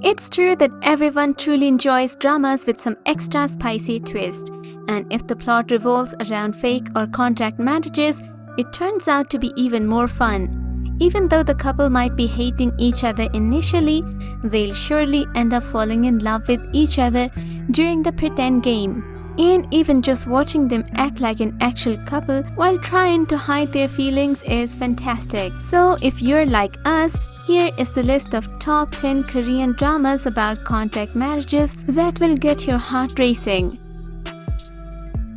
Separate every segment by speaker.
Speaker 1: It's true that everyone truly enjoys dramas with some extra spicy twist, and if the plot revolves around fake or contract marriages, it turns out to be even more fun. Even though the couple might be hating each other initially, they'll surely end up falling in love with each other during the pretend game. And even just watching them act like an actual couple while trying to hide their feelings is fantastic. So if you're like us, here is the list of top 10 Korean dramas about contract marriages that will get your heart racing.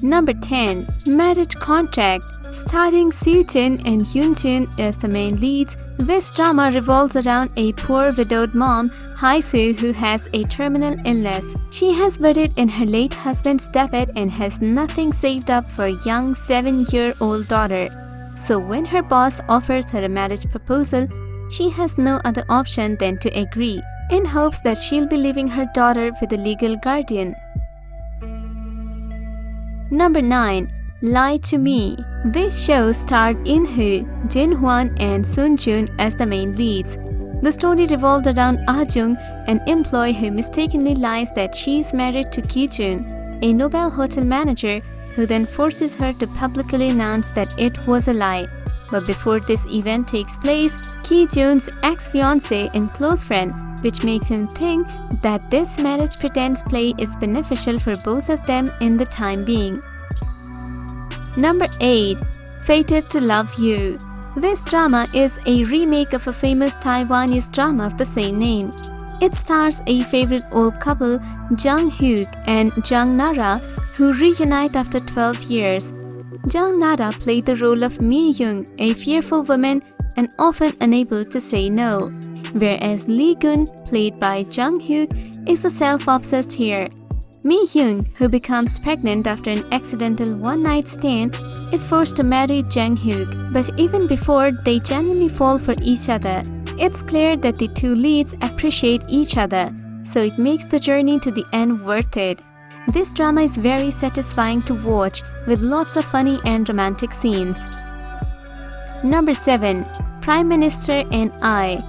Speaker 1: Number 10. Marriage Contract. Starring Soo-jin and Hyun-jin as the main leads, this drama revolves around a poor widowed mom, Hae-soo, who has a terminal illness. She has buried in her late husband's deathbed and has nothing saved up for a young 7-year-old daughter. So when her boss offers her a marriage proposal, she has no other option than to agree, in hopes that she'll be leaving her daughter with a legal guardian. Number 9. Lie to Me. This show starred In-hoo, Jin-hwan and Sun-jun as the main leads. The story revolved around Ah-jung, an employee who mistakenly lies that she's married to Ki-jun, a Nobel hotel manager, who then forces her to publicly announce that it was a lie. But before this event takes place, Ki-jun's ex-fiancé and close friend, which makes him think that this marriage pretense play is beneficial for both of them in the time being. Number 8. Fated to Love You. This drama is a remake of a famous Taiwanese drama of the same name. It stars a favorite old couple, Jung Hyuk and Jung Nara, who reunite after 12 years. Jung Nara played the role of Mi-young, a fearful woman and often unable to say no, whereas Lee-gun, played by Jung Hyuk, is a self-obsessed hero. Mi-young, who becomes pregnant after an accidental one-night stand, is forced to marry Jung Hyuk, but even before they genuinely fall for each other. It's clear that the two leads appreciate each other, so it makes the journey to the end worth it. This drama is very satisfying to watch, with lots of funny and romantic scenes. Number 7. Prime Minister and I.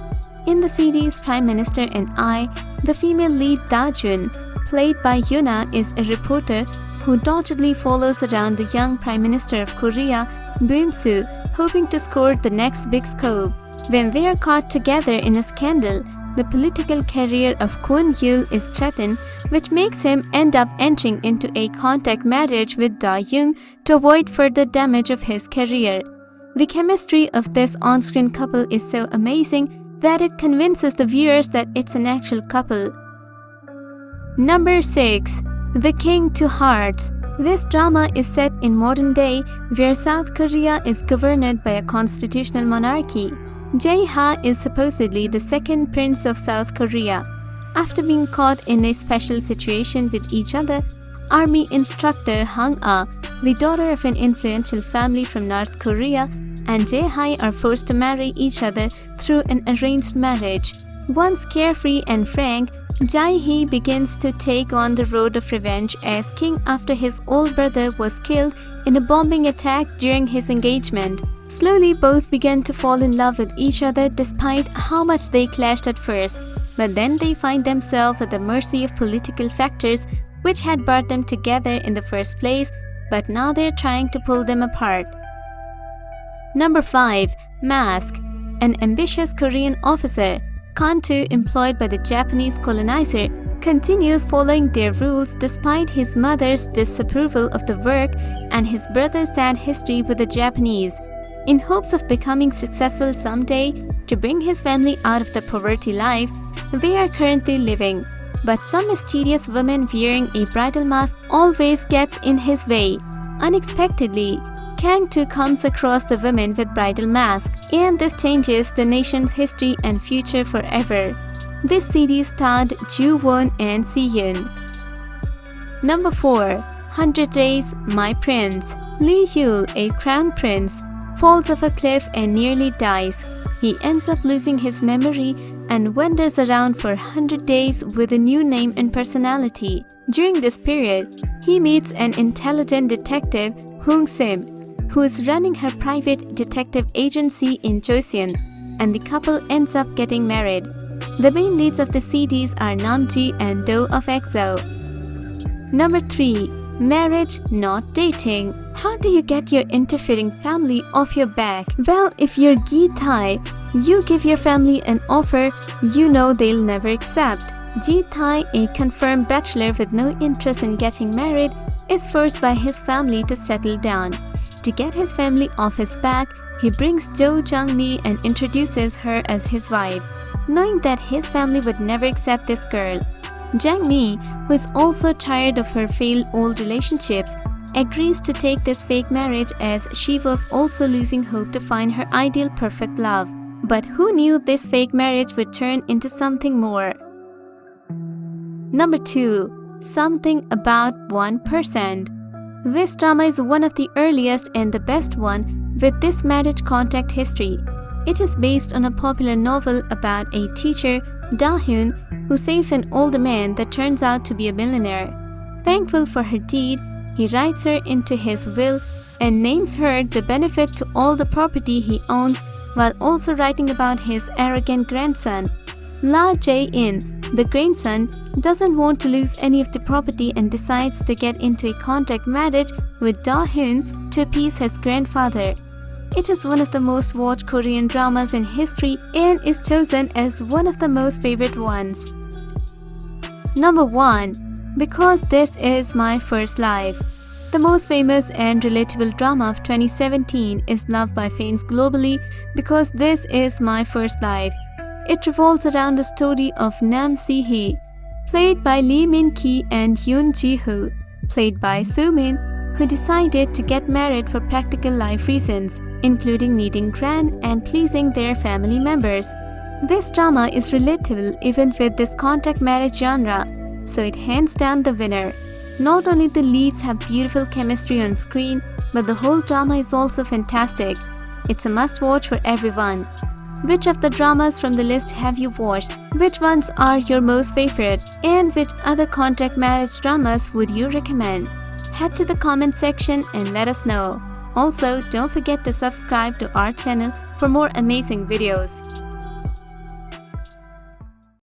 Speaker 1: In the series Prime Minister and I, the female lead Da-jun, played by Yuna, is a reporter who doggedly follows around the young Prime Minister of Korea, Boom-soo, hoping to score the next big scope. When they are caught together in a scandal, the political career of Kwon-yul is threatened, which makes him end up entering into a contact marriage with Da-young to avoid further damage of his career. The chemistry of this on-screen couple is so amazing that it convinces the viewers that it's an actual couple. Number 6. The King to Hearts. This drama is set in modern day, where South Korea is governed by a constitutional monarchy. Jae-ha is supposedly the second prince of South Korea. After being caught in a special situation with each other, Army instructor Hang-ah, the daughter of an influential family from North Korea, and Jae-ha are forced to marry each other through an arranged marriage. Once carefree and frank, Jae-hee begins to take on the road of revenge as king after his older brother was killed in a bombing attack during his engagement. Slowly, both began to fall in love with each other despite how much they clashed at first, but then they find themselves at the mercy of political factors which had brought them together in the first place, but now they're trying to pull them apart. Number 5. Mask. An ambitious Korean officer, Kantu, employed by the Japanese colonizer, continues following their rules despite his mother's disapproval of the work and his brother's sad history with the Japanese. In hopes of becoming successful someday to bring his family out of the poverty life they are currently living, but some mysterious woman wearing a bridal mask always gets in his way. Unexpectedly, Kang-tu comes across the woman with bridal mask, and this changes the nation's history and future forever. This series starred Joo-won and Si-yoon. Number 4. 100 Days, My Prince. Lee Hyul, a crown prince, falls off a cliff and nearly dies. He ends up losing his memory and wanders around for 100 days with a new name and personality. During this period, he meets an intelligent detective, Hung Sim, who is running her private detective agency in Joseon, and the couple ends up getting married. The main leads of the CDs are Namji and Do of EXO. Number 3. Marriage, not dating. How do you get your interfering family off your back? Well, if you're Gi Thai, you give your family an offer you know they'll never accept. Ji Thai, a confirmed bachelor with no interest in getting married, is forced by his family to settle down. To get his family off his back, he brings Jo Jang-mi and introduces her as his wife, knowing that his family would never accept this girl. Jang-mi, who is also tired of her failed old relationships, agrees to take this fake marriage as she was also losing hope to find her ideal perfect love. But who knew this fake marriage would turn into something more? Number 2. Something About 1%. This drama is one of the earliest and the best one with this marriage contract history. It is based on a popular novel about a teacher, Da-hyun, who saves an older man that turns out to be a millionaire. Thankful for her deed, he writes her into his will and names her the benefit to all the property he owns, while also writing about his arrogant grandson. La Jae-in, the grandson, doesn't want to lose any of the property and decides to get into a contract marriage with Da-hyun to appease his grandfather. It is one of the most watched Korean dramas in history and is chosen as one of the most favorite ones. Number 1. Because This Is My First Life. The most famous and relatable drama of 2017 is loved by fans globally because This Is My First Life. It revolves around the story of Nam Si-hee, played by Lee Min-ki, and Yoon Ji-hoo, played by Soo-min, who decided to get married for practical life reasons, including needing grand and pleasing their family members. This drama is relatable even with this contract marriage genre, so it hands down the winner. Not only the leads have beautiful chemistry on screen, but the whole drama is also fantastic. It's a must-watch for everyone. Which of the dramas from the list have you watched? Which ones are your most favorite? And which other contract marriage dramas would you recommend? Head to the comment section and let us know. Also, don't forget to subscribe to our channel for more amazing videos.